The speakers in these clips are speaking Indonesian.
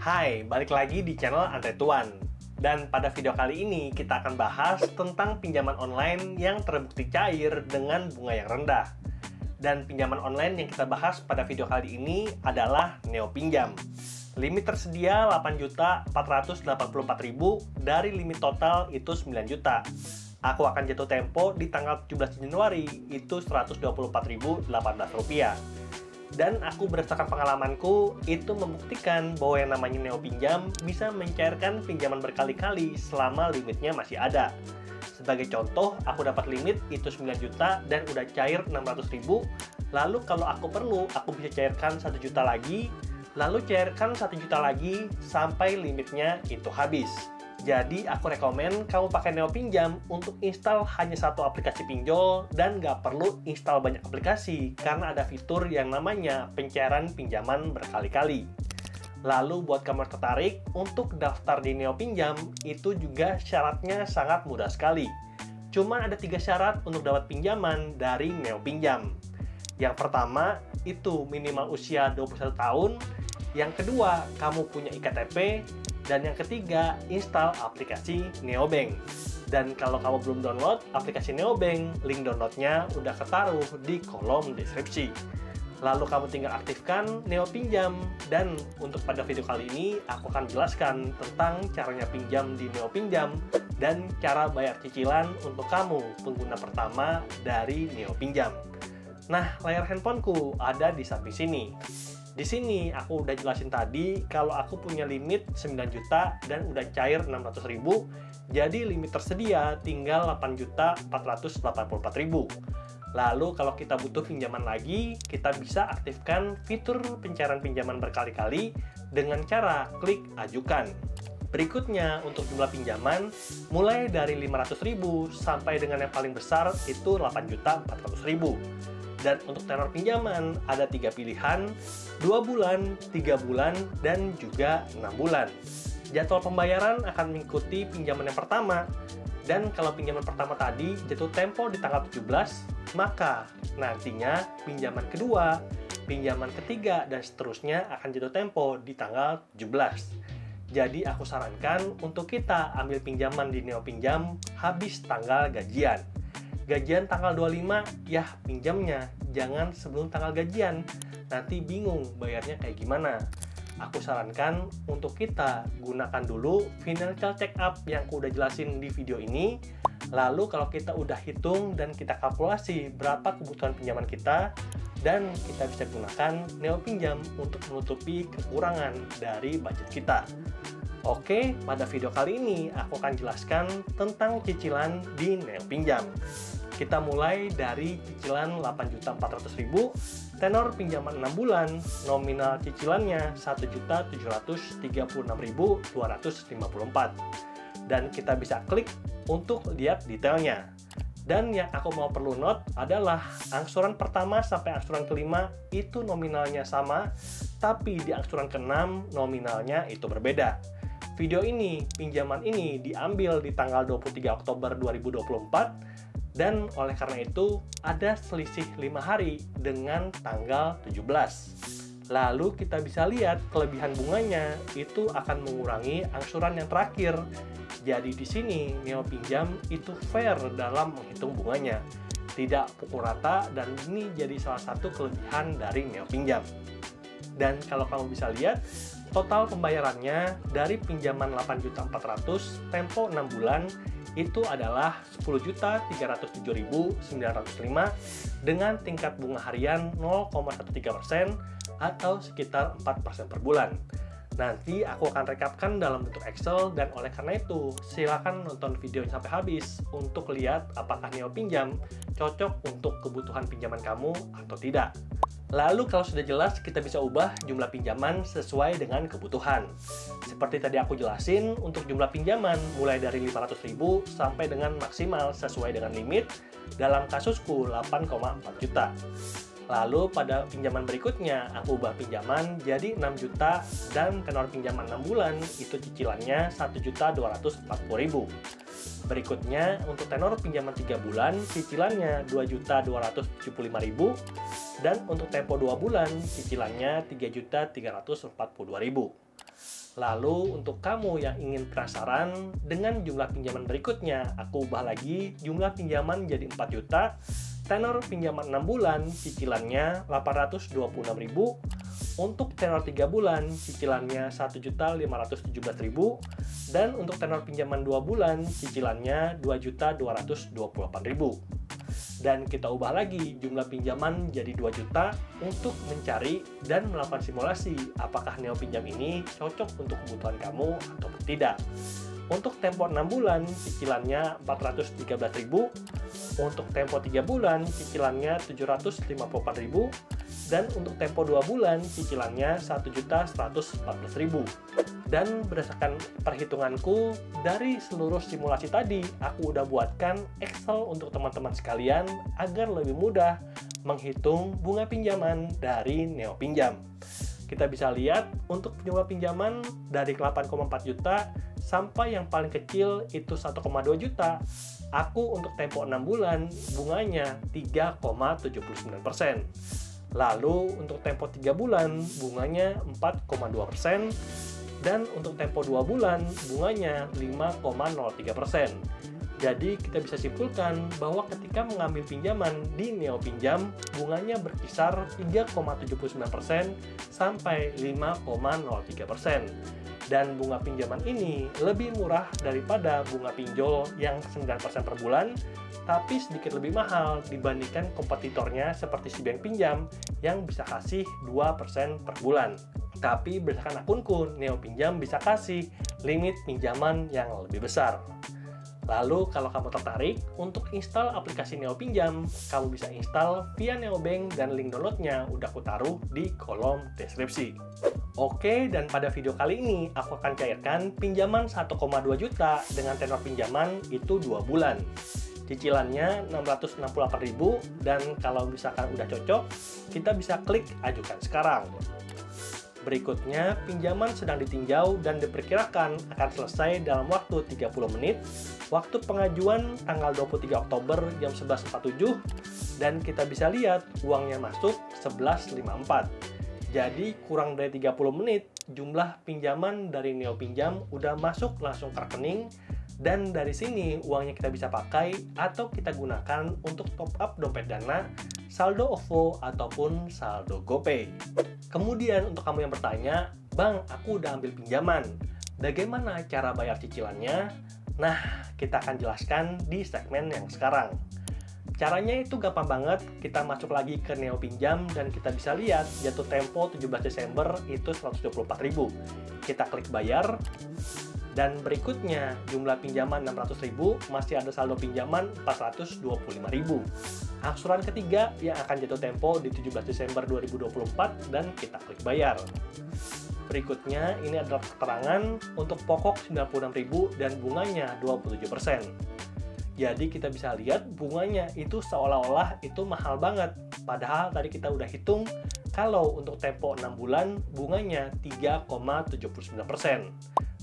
Hai, balik lagi di channel Andre Tuan. Dan pada video kali ini kita akan bahas tentang pinjaman online yang terbukti cair dengan bunga yang rendah. Dan pinjaman online yang kita bahas pada video kali ini adalah Neo Pinjam. Limit tersedia 8.484.000 dari limit total itu 9 juta. Aku akan jatuh tempo di tanggal 17 Januari itu Rp124.018. Dan aku berdasarkan pengalamanku itu membuktikan bahwa yang namanya Neo Pinjam bisa mencairkan pinjaman berkali-kali selama limitnya masih ada. Sebagai contoh, aku dapat limit itu 9 juta dan udah cair 600.000. Lalu kalau aku perlu, aku bisa cairkan 1 juta lagi, lalu cairkan 1 juta lagi sampai limitnya itu habis. Jadi aku rekomen kamu pakai Neo Pinjam untuk install hanya satu aplikasi pinjol dan nggak perlu install banyak aplikasi karena ada fitur yang namanya pencairan pinjaman berkali-kali. Lalu buat kamu tertarik untuk daftar di Neo Pinjam, itu juga syaratnya sangat mudah sekali. Cuma ada 3 syarat untuk dapat pinjaman dari Neo Pinjam. Yang pertama, itu minimal usia 21 tahun. Yang kedua, kamu punya iktp. Dan yang ketiga, install aplikasi Neobank. Dan kalau kamu belum download aplikasi Neobank, link downloadnya udah ketaruh di kolom deskripsi. Lalu kamu tinggal aktifkan Neo Pinjam. Dan untuk pada video kali ini, aku akan jelaskan tentang caranya pinjam di Neo Pinjam dan cara bayar cicilan untuk kamu, pengguna pertama dari Neo Pinjam. Nah, layar handphoneku ada di samping sini. Di sini aku udah jelasin tadi kalau aku punya limit 9 juta dan udah cair 600.000, jadi limit tersedia tinggal 8.484.000. Lalu kalau kita butuh pinjaman lagi, kita bisa aktifkan fitur pencairan pinjaman berkali-kali dengan cara klik ajukan. Berikutnya untuk jumlah pinjaman mulai dari 500.000 sampai dengan yang paling besar itu 8.400.000. Dan untuk tenor pinjaman ada 3 pilihan, 2 bulan, 3 bulan, dan juga 6 bulan. Jadwal pembayaran akan mengikuti pinjaman yang pertama. Dan kalau pinjaman pertama tadi jatuh tempo di tanggal 17, maka nantinya pinjaman kedua, pinjaman ketiga, dan seterusnya akan jatuh tempo di tanggal 17. Jadi aku sarankan untuk kita ambil pinjaman di Neo Pinjam habis tanggal gajian. Gajian tanggal 25, ya pinjamnya jangan sebelum tanggal gajian. Nanti bingung bayarnya kayak gimana. Aku sarankan untuk kita gunakan dulu financial check up yang aku udah jelasin di video ini. Lalu kalau kita udah hitung dan kita kalkulasi berapa kebutuhan pinjaman kita, dan kita bisa gunakan Neo Pinjam untuk menutupi kekurangan dari budget kita. Oke, pada video kali ini aku akan jelaskan tentang cicilan di Neo Pinjam. Kita mulai dari cicilan 8.400.000, tenor pinjaman 6 bulan, nominal cicilannya 1.736.254. Dan kita bisa klik untuk lihat detailnya. Dan yang aku mau perlu note adalah angsuran pertama sampai angsuran kelima itu nominalnya sama, tapi di angsuran ke-6 nominalnya itu berbeda. Video ini, pinjaman ini diambil di tanggal 23 Oktober 2024, dan oleh karena itu ada selisih 5 hari dengan tanggal 17. Lalu kita bisa lihat kelebihan bunganya itu akan mengurangi angsuran yang terakhir. Jadi di sini Neo Pinjam itu fair dalam menghitung bunganya, tidak pukul rata, dan ini jadi salah satu kelebihan dari Neo Pinjam. Dan kalau kamu bisa lihat, total pembayarannya dari pinjaman 8.400.000 tempo 6 bulan itu adalah 10.307.905 dengan tingkat bunga harian 0,13% atau sekitar 4% per bulan. Nanti aku akan rekapkan dalam bentuk Excel, dan oleh karena itu silakan nonton videonya sampai habis untuk lihat apakah Neo Pinjam cocok untuk kebutuhan pinjaman kamu atau tidak. Lalu kalau sudah jelas, kita bisa ubah jumlah pinjaman sesuai dengan kebutuhan. Seperti tadi aku jelasin, untuk jumlah pinjaman mulai dari 500.000 sampai dengan maksimal sesuai dengan limit, dalam kasusku 8,4 juta. Lalu pada pinjaman berikutnya, aku ubah pinjaman jadi 6 juta dan tenor pinjaman 6 bulan itu cicilannya 1.240.000. Berikutnya, untuk tenor pinjaman 3 bulan, cicilannya 2.275.000, dan untuk tempo 2 bulan, cicilannya 3.342.000. Lalu untuk kamu yang ingin penasaran dengan jumlah pinjaman berikutnya, aku ubah lagi jumlah pinjaman jadi 4 juta, tenor pinjaman 6 bulan, cicilannya 826.000, untuk tenor 3 bulan, cicilannya 1.517.000, dan untuk tenor pinjaman 2 bulan, cicilannya 2.228.000. Dan kita ubah lagi jumlah pinjaman jadi 2 juta untuk mencari dan melakukan simulasi apakah neo pinjam ini cocok untuk kebutuhan kamu atau tidak. Untuk tempo 6 bulan cicilannya 413.000, untuk tempo 3 bulan cicilannya 754.000, dan untuk tempo 2 bulan cicilannya 1.114.000. Dan berdasarkan perhitunganku dari seluruh simulasi tadi, aku udah buatkan Excel untuk teman-teman sekalian agar lebih mudah menghitung bunga pinjaman dari Neo Pinjam. Kita bisa lihat untuk jumlah pinjaman dari 8,4 juta sampai yang paling kecil itu 1,2 juta. Aku untuk tempo 6 bulan bunganya 3,79%. Lalu untuk tempo 3 bulan bunganya 4,2%. Dan untuk tempo 2 bulan bunganya 5,03%. Jadi kita bisa simpulkan bahwa ketika mengambil pinjaman di Neo Pinjam, bunganya berkisar 3,79% sampai 5,03%. Dan bunga pinjaman ini lebih murah daripada bunga pinjol yang 9% per bulan, tapi sedikit lebih mahal dibandingkan kompetitornya seperti si bank pinjam yang bisa kasih 2% per bulan. Tapi berdasarkan akunku, Neo Pinjam bisa kasih limit pinjaman yang lebih besar. Lalu kalau kamu tertarik untuk install aplikasi Neo Pinjam, kamu bisa install via Neobank dan link downloadnya udah aku taruh di kolom deskripsi. Oke, dan pada video kali ini aku akan cairkan pinjaman 1,2 juta dengan tenor pinjaman itu 2 bulan. Cicilannya 668.000, dan kalau misalkan udah cocok, kita bisa klik ajukan sekarang. Berikutnya, pinjaman sedang ditinjau dan diperkirakan akan selesai dalam waktu 30 menit. Waktu pengajuan tanggal 23 Oktober jam 11.47, dan kita bisa lihat uangnya masuk 11.54. Jadi kurang dari 30 menit, jumlah pinjaman dari Neo Pinjam udah masuk langsung ke rekening, dan dari sini uangnya kita bisa pakai atau kita gunakan untuk top up dompet Dana, saldo OVO, ataupun saldo GoPay. Kemudian untuk kamu yang bertanya, Bang, aku udah ambil pinjaman, bagaimana cara bayar cicilannya? Nah, kita akan jelaskan di segmen yang sekarang. Caranya itu gampang banget, kita masuk lagi ke Neo Pinjam dan kita bisa lihat jatuh tempo 17 Desember itu 124.000. Kita klik bayar, dan berikutnya jumlah pinjaman 600.000, masih ada saldo pinjaman 425.000. Angsuran ketiga yang akan jatuh tempo di 17 Desember 2024 dan kita klik bayar. Berikutnya ini adalah keterangan untuk pokok 96.000 dan bunganya 27%. Jadi kita bisa lihat bunganya itu seolah-olah itu mahal banget. Padahal tadi kita udah hitung kalau untuk tempo 6 bulan bunganya 3,79%.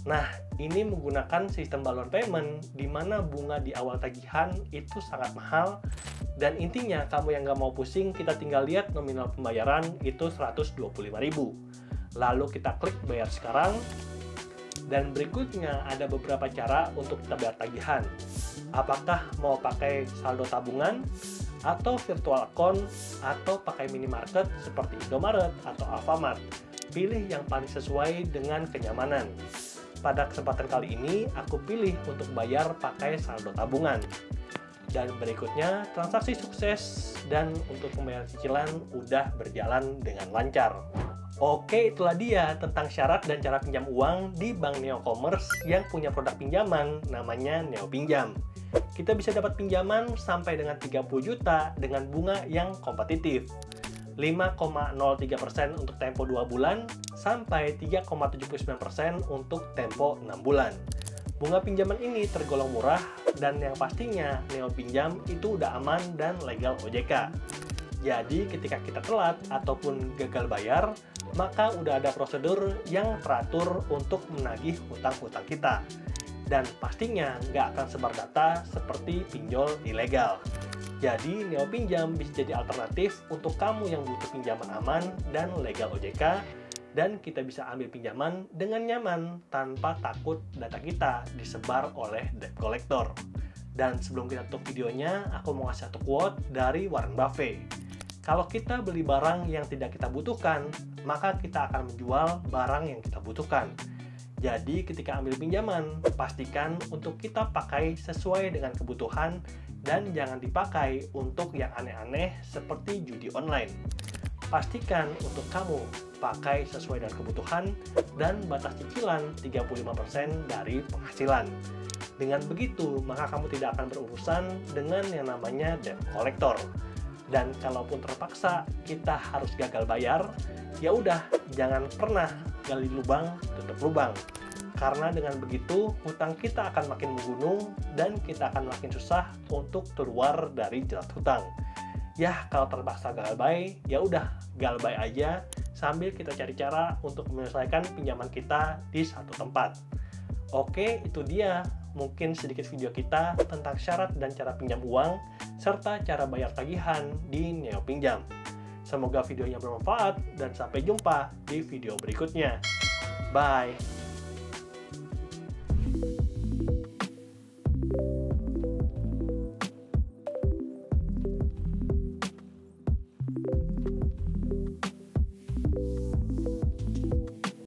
Nah, ini menggunakan sistem balon payment di mana bunga di awal tagihan itu sangat mahal, dan intinya kamu yang nggak mau pusing, kita tinggal lihat nominal pembayaran itu 125.000. Lalu kita klik bayar sekarang, dan berikutnya ada beberapa cara untuk kita bayar tagihan. Apakah mau pakai saldo tabungan, atau virtual account, atau pakai minimarket seperti Indomaret atau Alfamart. Pilih yang paling sesuai dengan kenyamanan. Pada kesempatan kali ini, aku pilih untuk bayar pakai saldo tabungan. Dan berikutnya, transaksi sukses dan untuk pembayaran cicilan udah berjalan dengan lancar. Oke, itulah dia tentang syarat dan cara pinjam uang di Bank Neo Commerce yang punya produk pinjaman namanya Neo Pinjam. Kita bisa dapat pinjaman sampai dengan 30 juta dengan bunga yang kompetitif. 5,03% untuk tempo 2 bulan sampai 3,79% untuk tempo 6 bulan. Bunga pinjaman ini tergolong murah, dan yang pastinya Neo Pinjam itu udah aman dan legal OJK. Jadi ketika kita telat ataupun gagal bayar, maka udah ada prosedur yang teratur untuk menagih hutang-hutang kita. Dan pastinya nggak akan sebar data seperti pinjol ilegal. Jadi Neo Pinjam bisa jadi alternatif untuk kamu yang butuh pinjaman aman dan legal OJK, dan kita bisa ambil pinjaman dengan nyaman tanpa takut data kita disebar oleh debt collector. Dan sebelum kita tutup videonya, aku mau kasih satu quote dari Warren Buffett. Kalau kita beli barang yang tidak kita butuhkan, maka kita akan menjual barang yang kita butuhkan. Jadi ketika ambil pinjaman, pastikan untuk kita pakai sesuai dengan kebutuhan dan jangan dipakai untuk yang aneh-aneh seperti judi online. Pastikan untuk kamu pakai sesuai dengan kebutuhan dan batas cicilan 35% dari penghasilan. Dengan begitu, maka kamu tidak akan berurusan dengan yang namanya debt collector. Dan kalaupun terpaksa kita harus gagal bayar, ya udah, jangan pernah gali lubang tutup lubang. Karena dengan begitu, hutang kita akan makin menggunung dan kita akan makin susah untuk keluar dari jerat hutang. Ya, kalau terpaksa galbay, ya udah galbay aja sambil kita cari cara untuk menyelesaikan pinjaman kita di satu tempat. Oke, itu dia mungkin sedikit video kita tentang syarat dan cara pinjam uang serta cara bayar tagihan di Neo Pinjam. Semoga videonya bermanfaat dan sampai jumpa di video berikutnya. Bye.